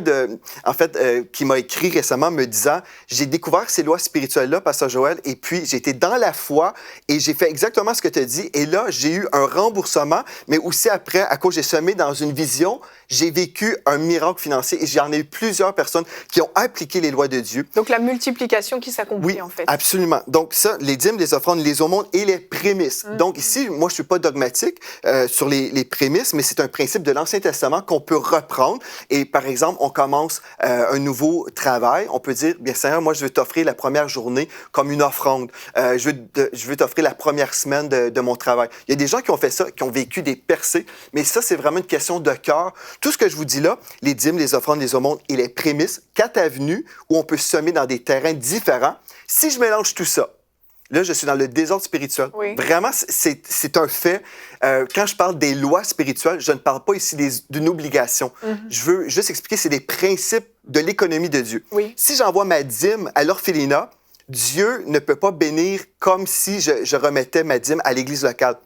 qui m'a écrit récemment me disant, j'ai découvert ces lois spirituelles-là, Pasteur Joël, et puis j'ai été dans la foi et j'ai fait exactement ce que tu as dit. Et là, j'ai eu un remboursement, mais aussi après, à cause j'ai semé dans une vision, j'ai vécu un miracle financier et j'en ai eu plusieurs personnes qui ont appliqué les lois de Dieu. Donc la multiplication qui s'accomplit Oui, en fait. absolument. Donc ça, les dîmes, les offrandes, les aumônes et les prémices. Donc ici, moi, je suis pas dogmatique sur les prémices, mais c'est un principe de l'Ancien Testament qu'on peut reprendre. Et par exemple, on commence un nouveau travail. On peut dire, bien Seigneur, moi, je veux t'offrir la première journée comme une offrande. Je veux t'offrir la première semaine de mon travail. Il y a des gens qui ont fait ça, qui ont vécu des percées, mais ça, c'est vraiment une question de cœur. Tout ce que je vous dis là, les dîmes, les offrandes, les aumônes et les prémices, 4 avenues où on peut semer dans des terrains différents. Si je mélange tout ça, là, je suis dans le désordre spirituel. Oui. Vraiment, c'est un fait. Quand je parle des lois spirituelles, je ne parle pas ici d'une obligation. Je veux juste expliquer, c'est des principes de l'économie de Dieu. Oui. Si j'envoie ma dîme à l'orphelinat, Dieu ne peut pas bénir comme si je remettais ma dîme à l'église locale.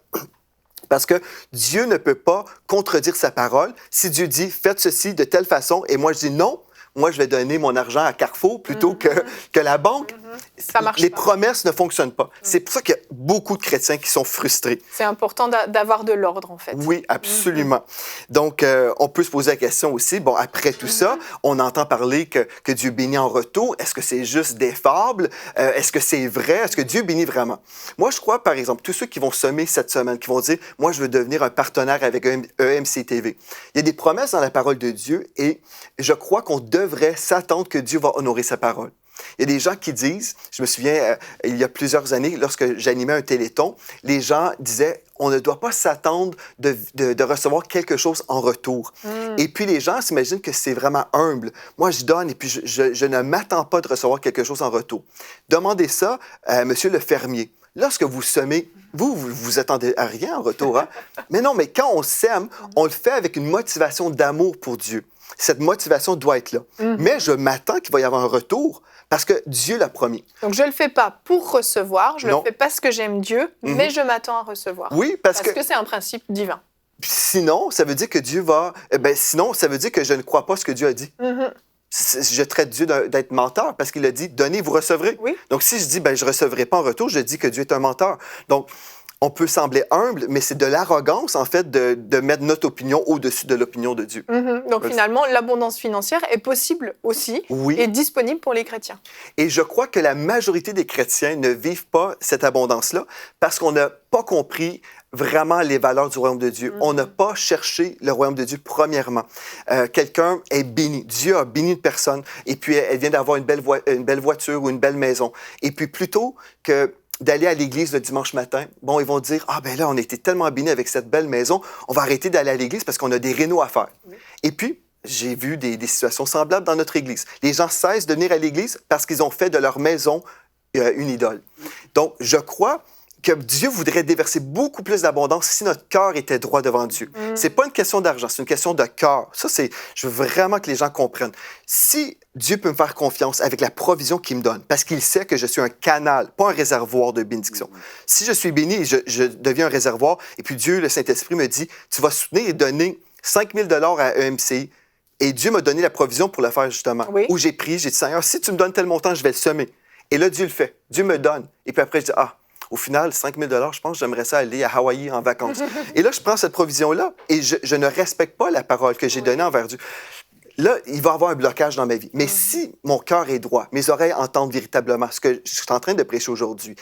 Parce que Dieu ne peut pas contredire sa parole. Si Dieu dit, faites ceci de telle façon, et moi je dis non, moi je vais donner mon argent à Carrefour plutôt que la banque. Ça marche Les pas. promesses ne fonctionnent pas. C'est pour ça qu'il y a beaucoup de chrétiens qui sont frustrés. C'est important d'avoir de l'ordre en fait. Oui, absolument. Donc, on peut se poser la question aussi, bon, après tout ça, on entend parler que Dieu bénit en retour. Est-ce que c'est juste des fables? Est-ce que c'est vrai? Est-ce que Dieu bénit vraiment? Moi, je crois, par exemple, tous ceux qui vont semer cette semaine, qui vont dire, moi, je veux devenir un partenaire avec EMC TV. Il y a des promesses dans la parole de Dieu et je crois qu'on devrait s'attendre que Dieu va honorer sa parole. Il y a des gens qui disent, je me souviens, il y a plusieurs années, lorsque j'animais un téléthon, les gens disaient, on ne doit pas s'attendre de recevoir quelque chose en retour. Et puis les gens s'imaginent que c'est vraiment humble. Moi, je donne et puis je ne m'attends pas de recevoir quelque chose en retour. Demandez ça à monsieur le fermier. Lorsque vous semez, vous attendez à rien en retour. Hein? Mais non, mais quand on sème, on le fait avec une motivation d'amour pour Dieu. Cette motivation doit être là. Mais je m'attends qu'il va y avoir un retour parce que Dieu l'a promis. Donc je ne le fais pas pour recevoir, je ne Non. le fais parce que j'aime Dieu, mais je m'attends à recevoir. Oui, parce que c'est un principe divin. sinon, ça veut dire que Dieu va... sinon, ça veut dire que je ne crois pas ce que Dieu a dit. Je traite Dieu d'être menteur parce qu'il a dit « Donnez, vous recevrez Oui. ». Donc, si je dis « je ne recevrai pas en retour », je dis que Dieu est un menteur. Donc, on peut sembler humble, mais c'est de l'arrogance, en fait, de mettre notre opinion au-dessus de l'opinion de Dieu. Donc finalement, l'abondance financière est possible aussi Oui. et disponible pour les chrétiens. Et je crois que la majorité des chrétiens ne vivent pas cette abondance-là parce qu'on n'a pas compris vraiment les valeurs du royaume de Dieu. On n'a pas cherché le royaume de Dieu premièrement. Quelqu'un est béni. Dieu a béni une personne et puis elle vient d'avoir une belle voiture ou une belle maison. Et puis plutôt que d'aller à l'église le dimanche matin, bon, ils vont dire, ah ben là, on a été tellement bénis avec cette belle maison, on va arrêter d'aller à l'église parce qu'on a des rénaux à faire. Oui. Et puis, j'ai vu des situations semblables dans notre église. Les gens cessent de venir à l'église parce qu'ils ont fait de leur maison une idole. Donc, je crois que Dieu voudrait déverser beaucoup plus d'abondance si notre cœur était droit devant Dieu. C'est pas une question d'argent, c'est une question de cœur. Ça, je veux vraiment que les gens comprennent. Si Dieu peut me faire confiance avec la provision qu'il me donne, parce qu'il sait que je suis un canal, pas un réservoir de bénédiction. Si je suis béni, je deviens un réservoir, et puis Dieu, le Saint-Esprit, me dit, tu vas soutenir et donner 5 000 $ à EMCI. Et Dieu m'a donné la provision pour le faire, justement. Oui. Où j'ai prié, j'ai dit, Seigneur, si tu me donnes tel montant, je vais le semer. Et là, Dieu le fait. Dieu me donne. Et puis après, je dis, au final, 5 000 $, je pense que j'aimerais ça aller à Hawaï en vacances. Et là, je prends cette provision-là et je ne respecte pas la parole que j'ai donnée envers Dieu. Là, il va y avoir un blocage dans ma vie. Mais si mon cœur est droit, mes oreilles entendent véritablement ce que je suis en train de prêcher aujourd'hui,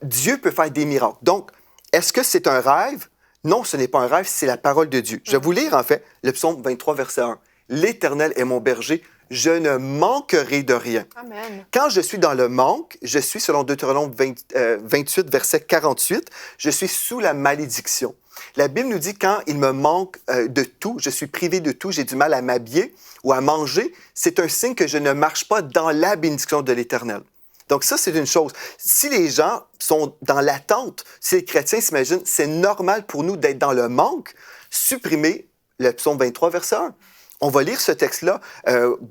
Dieu peut faire des miracles. Donc, est-ce que c'est un rêve? Non, ce n'est pas un rêve, c'est la parole de Dieu. Je vais vous lire, en fait, le psaume 23, verset 1. « L'Éternel est mon berger, je ne manquerai de rien. » Amen. Quand je suis dans le manque, je suis, selon Deutéronome 28, verset 48, je suis sous la malédiction. La Bible nous dit quand il me manque de tout, je suis privé de tout, j'ai du mal à m'habiller ou à manger, c'est un signe que je ne marche pas dans la bénédiction de l'Éternel. Donc ça, c'est une chose. Si les gens sont dans l'attente, si les chrétiens s'imaginent, c'est normal pour nous d'être dans le manque, supprimer le psaume 23, verset 1. On va lire ce texte-là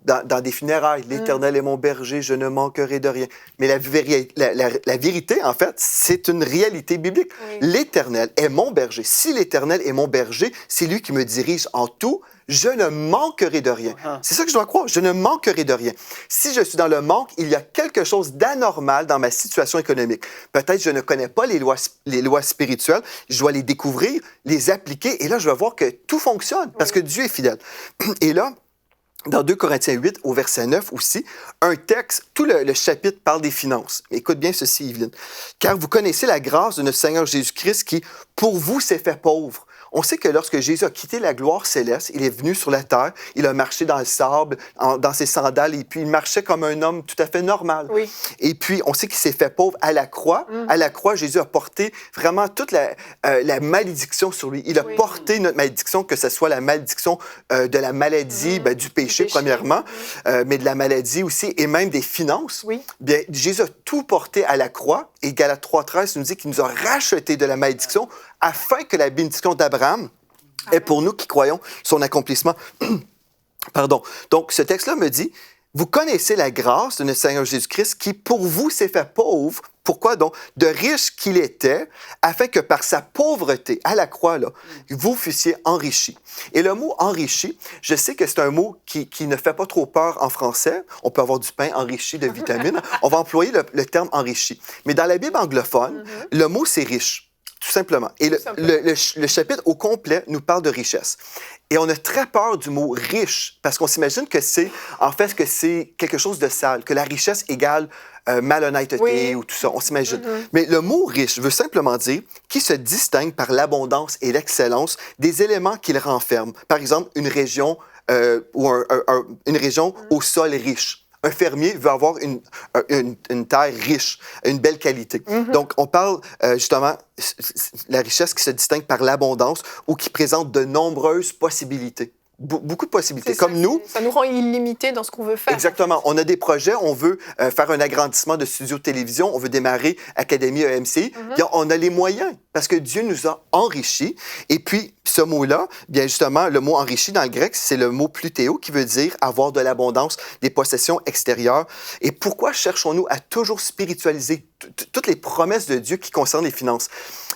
dans des funérailles. « L'Éternel est mon berger, je ne manquerai de rien. » Mais la vérité, en fait, c'est une réalité biblique. Oui. L'Éternel est mon berger. Si l'Éternel est mon berger, c'est lui qui me dirige en tout. je ne manquerai de rien. C'est ça que je dois croire, je ne manquerai de rien. Si je suis dans le manque, il y a quelque chose d'anormal dans ma situation économique. Peut-être je ne connais pas les lois spirituelles, je dois les découvrir, les appliquer, et là, je vais voir que tout fonctionne, parce que Dieu est fidèle. Et là, dans 2 Corinthiens 8, au verset 9 aussi, un texte, tout le chapitre parle des finances. Écoute bien ceci, Yveline. « Car vous connaissez la grâce de notre Seigneur Jésus-Christ qui, pour vous, s'est fait pauvre. » On sait que lorsque Jésus a quitté la gloire céleste, il est venu sur la terre, il a marché dans le sable, dans ses sandales, et puis il marchait comme un homme tout à fait normal. Oui. Et puis, on sait qu'il s'est fait pauvre à la croix. À la croix, Jésus a porté vraiment toute la malédiction sur lui. Il a porté notre malédiction, que ce soit la malédiction de la maladie, du péché, premièrement, mais de la maladie aussi, et même des finances. Oui. Bien, Jésus a tout porté à la croix, et Galates 3,13 nous dit qu'il nous a rachetés de la malédiction, afin que la bénédiction d'Abraham est pour nous qui croyons son accomplissement. Pardon. Donc, ce texte-là me dit, vous connaissez la grâce de notre Seigneur Jésus-Christ qui, pour vous, s'est fait pauvre. Pourquoi donc? De riche qu'il était, afin que par sa pauvreté à la croix, là, vous fussiez enrichis. Et le mot enrichi, je sais que c'est un mot qui ne fait pas trop peur en français. On peut avoir du pain enrichi de vitamines. On va employer le terme enrichi. Mais dans la Bible anglophone, le mot, c'est riche. Tout simplement. Et le chapitre au complet nous parle de richesse. Et on a très peur du mot riche, parce qu'on s'imagine que c'est quelque chose de sale, que la richesse égale malhonnêteté ou tout ça. On s'imagine. Mais le mot riche veut simplement dire qui se distingue par l'abondance et l'excellence des éléments qu'il renferme. Par exemple, une région une région au sol riche. Un fermier veut avoir une terre riche, une belle qualité. Donc, on parle justement la richesse qui se distingue par l'abondance ou qui présente de nombreuses possibilités. Beaucoup de possibilités. Comme nous. Ça nous rend illimités dans ce qu'on veut faire. Exactement. On a des projets, on veut faire un agrandissement de studio de télévision, on veut démarrer Académie EMCI. Bien, on a les moyens parce que Dieu nous a enrichis. Et puis, ce mot-là, bien justement, le mot enrichi dans le grec, c'est le mot plutéo qui veut dire avoir de l'abondance, des possessions extérieures. Et pourquoi cherchons-nous à toujours spiritualiser toutes les promesses de Dieu qui concernent les finances?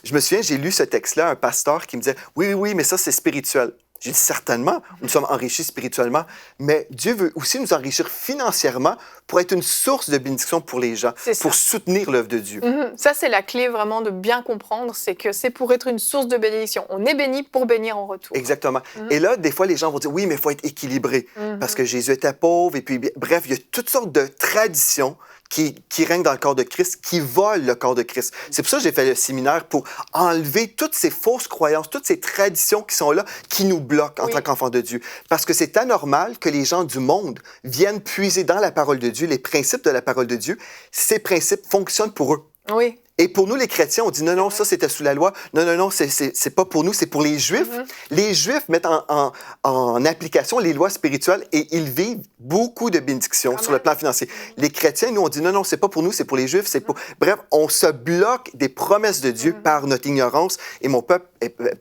Je me souviens, j'ai lu ce texte-là, un pasteur qui me disait « Oui, mais ça, c'est spirituel. » J'ai dit certainement, nous sommes enrichis spirituellement, mais Dieu veut aussi nous enrichir financièrement pour être une source de bénédiction pour les gens, pour soutenir l'œuvre de Dieu. Ça, c'est la clé vraiment de bien comprendre, c'est que c'est pour être une source de bénédiction. On est béni pour bénir en retour. Exactement. Et là, des fois, les gens vont dire, oui, mais il faut être équilibré, parce que Jésus était pauvre, et puis bref, il y a toutes sortes de traditions qui règnent dans le corps de Christ, qui volent le corps de Christ. C'est pour ça que j'ai fait le séminaire, pour enlever toutes ces fausses croyances, toutes ces traditions qui sont là, qui nous bloquent en tant qu'enfants de Dieu. Parce que c'est anormal que les gens du monde viennent puiser dans la parole de Dieu, les principes de la parole de Dieu. Ces principes fonctionnent pour eux. Oui. Et pour nous, les chrétiens, on dit non, ça c'était sous la loi. Non, c'est pas pour nous, c'est pour les Juifs. Les Juifs mettent en application les lois spirituelles et ils vivent beaucoup de bénédictions sur le plan financier. Les chrétiens, nous, on dit non, c'est pas pour nous, c'est pour les Juifs. Bref, on se bloque des promesses de Dieu par notre ignorance et mon peuple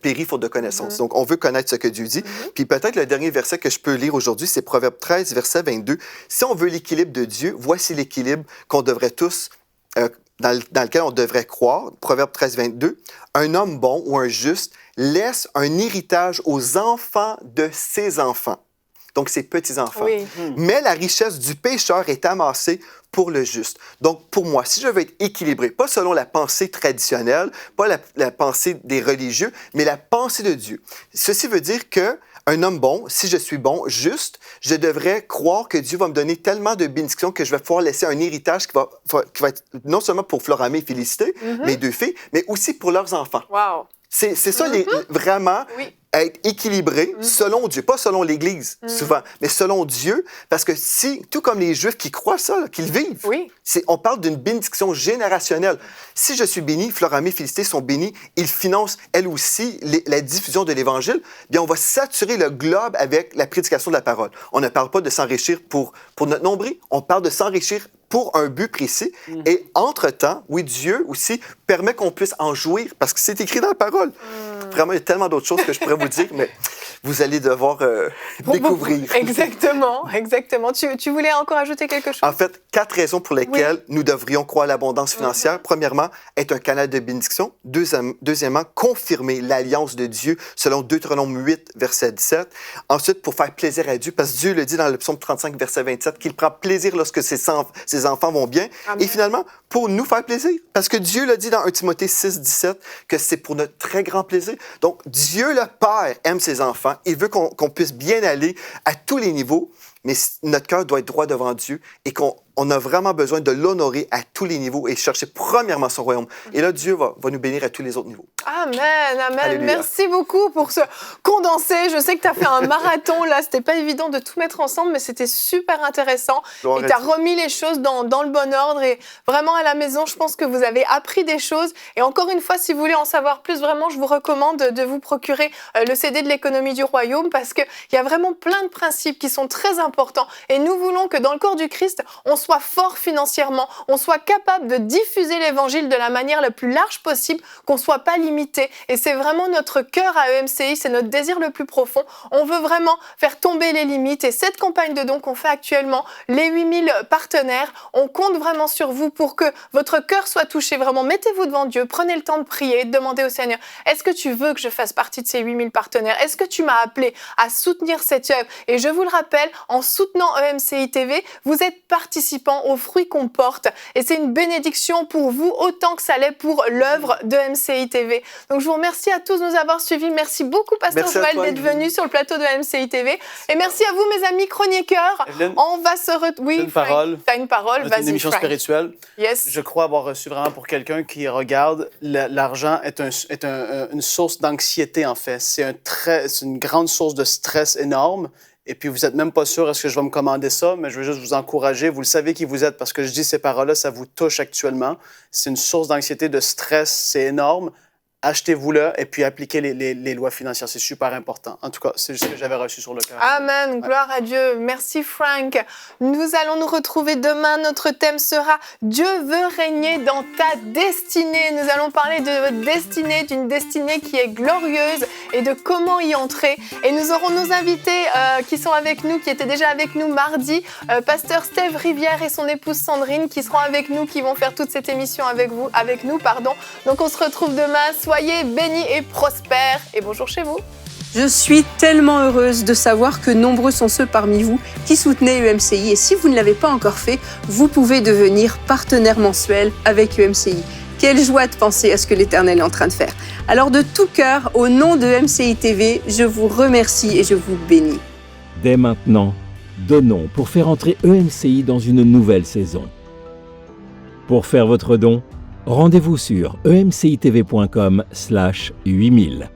périt faute de connaissance. Donc, on veut connaître ce que Dieu dit. Puis peut-être le dernier verset que je peux lire aujourd'hui, c'est Proverbe 13, verset 22. Si on veut l'équilibre de Dieu, voici l'équilibre qu'on devrait tous dans lequel on devrait croire, Proverbe 13, 22, un homme bon ou un juste laisse un héritage aux enfants de ses enfants, donc ses petits-enfants. Oui. Mais la richesse du pécheur est amassée pour le juste. Donc, pour moi, si je veux être équilibré, pas selon la pensée traditionnelle, pas la pensée des religieux, mais la pensée de Dieu. Ceci veut dire que un homme bon, si je suis bon, juste, je devrais croire que Dieu va me donner tellement de bénédictions que je vais pouvoir laisser un héritage qui va être non seulement pour Floramé et Félicité, mes deux filles, mais aussi pour leurs enfants. Wow. C'est ça, vraiment, être équilibré selon Dieu, pas selon l'Église, souvent, mais selon Dieu, parce que tout comme les Juifs qui croient ça, qu'ils vivent, on parle d'une bénédiction générationnelle. Si je suis béni, Floramé et Félicité sont bénis, ils financent, elles aussi, la diffusion de l'Évangile, bien, on va saturer le globe avec la prédication de la parole. On ne parle pas de s'enrichir pour notre nombril, on parle de s'enrichir pour un but précis. Et entre-temps, oui, Dieu aussi permet qu'on puisse en jouir, parce que c'est écrit dans la parole. Vraiment, il y a tellement d'autres choses que je pourrais vous dire, mais vous allez devoir découvrir. Exactement. Tu voulais encore ajouter quelque chose? En fait, 4 raisons pour lesquelles nous devrions croire à l'abondance financière. Premièrement, être un canal de bénédiction. Deuxièmement, confirmer l'alliance de Dieu selon Deutéronome 8, verset 17. Ensuite, pour faire plaisir à Dieu, parce que Dieu le dit dans le psaume 35, verset 27, qu'il prend plaisir lorsque ses enfants vont bien. Amen. Et finalement, pour nous faire plaisir, parce que Dieu le dit dans 1 Timothée 6, 17, que c'est pour notre très grand plaisir. Donc, Dieu le Père aime ses enfants. Il veut qu'on puisse bien aller à tous les niveaux, mais notre cœur doit être droit devant Dieu et qu'on a vraiment besoin de l'honorer à tous les niveaux et chercher premièrement son royaume. Et là, Dieu va nous bénir à tous les autres niveaux. Amen, amen. Alléluia. Merci beaucoup pour ce condensé. Je sais que tu as fait un marathon, là. C'était pas évident de tout mettre ensemble, mais c'était super intéressant. Et tu as remis les choses dans le bon ordre. Et vraiment, à la maison, je pense que vous avez appris des choses. Et encore une fois, si vous voulez en savoir plus, vraiment, je vous recommande de vous procurer le CD de l'économie du royaume parce qu'il y a vraiment plein de principes qui sont très importants. Et nous voulons que dans le corps du Christ, on soit fort financièrement, on soit capable de diffuser l'évangile de la manière la plus large possible, qu'on ne soit pas limité. Et c'est vraiment notre cœur à EMCI, c'est notre désir le plus profond. On veut vraiment faire tomber les limites. Et cette campagne de dons qu'on fait actuellement, les 8000 partenaires, on compte vraiment sur vous pour que votre cœur soit touché. Vraiment, mettez-vous devant Dieu, prenez le temps de prier, de demander au Seigneur, est-ce que tu veux que je fasse partie de ces 8000 partenaires? Est-ce que tu m'as appelé à soutenir cette œuvre? Et je vous le rappelle, en soutenant EMCI TV, vous êtes participants aux fruits qu'on porte. Et c'est une bénédiction pour vous, autant que ça l'est pour l'œuvre de EMCI TV. Donc je vous remercie à tous de nous avoir suivis. Merci beaucoup, Pasteur Joël, d'être venu sur le plateau de EMCI TV. Et merci à vous, mes amis chroniqueurs. Evelyne, on va se retrouver. Oui, une parole. Tu as une parole, vas-y. C'est une émission Frank. spirituelle. Yes. Je crois avoir reçu vraiment pour quelqu'un qui regarde, l'argent est une source d'anxiété, en fait. C'est une grande source de stress énorme. Et puis, vous n'êtes même pas sûr, est-ce que je vais me commander ça? Mais je veux juste vous encourager. Vous le savez qui vous êtes parce que je dis ces paroles-là, ça vous touche actuellement. C'est une source d'anxiété, de stress, c'est énorme. Achetez-vous-le et puis appliquez les lois financières. C'est super important. En tout cas, c'est juste ce que j'avais reçu sur le cœur. Amen. Gloire à Dieu. Merci, Frank. Nous allons nous retrouver demain. Notre thème sera « Dieu veut régner dans ta destinée ». Nous allons parler de votre destinée, d'une destinée qui est glorieuse et de comment y entrer. Et nous aurons nos invités qui sont avec nous, qui étaient déjà avec nous mardi. Pasteur Steve Rivière et son épouse Sandrine qui seront avec nous, qui vont faire toute cette émission avec nous. Donc, on se retrouve demain. Soyez bénis et prospères et bonjour chez vous. Je suis tellement heureuse de savoir que nombreux sont ceux parmi vous qui soutenaient EMCI. Et si vous ne l'avez pas encore fait, vous pouvez devenir partenaire mensuel avec EMCI. Quelle joie de penser à ce que l'Éternel est en train de faire. Alors de tout cœur, au nom de EMCI TV, je vous remercie et je vous bénis. Dès maintenant, donnons pour faire entrer EMCI dans une nouvelle saison. Pour faire votre don, rendez-vous sur emcitv.com/8000.